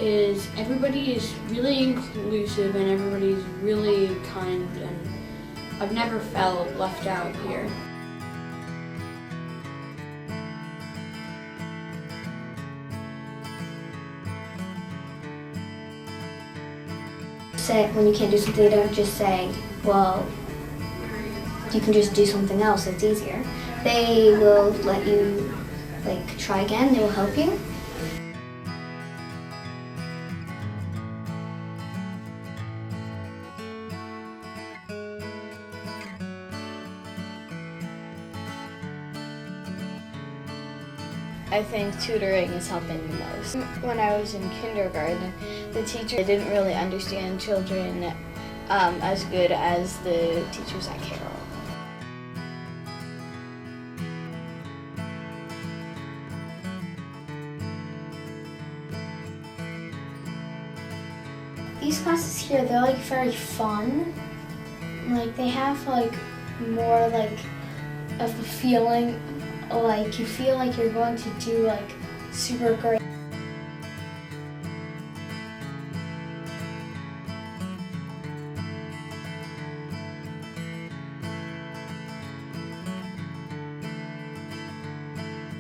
is everybody is really inclusive and everybody's really kind, and I've never felt left out here. Say when you can't do something, you don't just say, well, you can just do something else that's easier. They will let you try again. They will help you. I think tutoring is helping the most. When I was in kindergarten, the teacher didn't really understand children as good as the teachers at Carroll. These classes here, they're very fun. They have more of a feeling, you feel like you're going to do super great.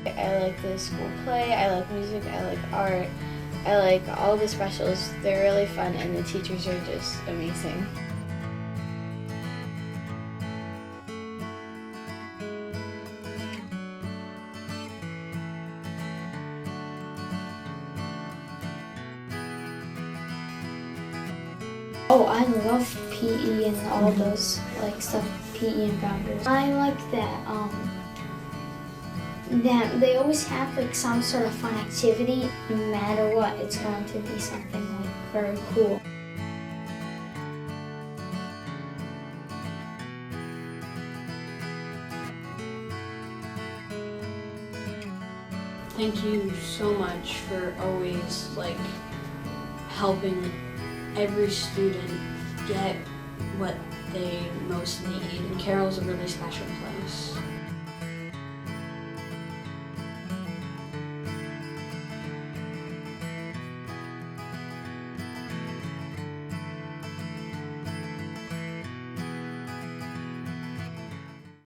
I like the school play, I like music, I like art, I like all the specials. They're really fun and the teachers are just amazing. Oh, I love PE and all those stuff, PE and boundaries. I like that that they always have some sort of fun activity. No matter what, it's going to be something very cool. Thank you so much for always helping every student get what they most need. And Carroll's a really special place.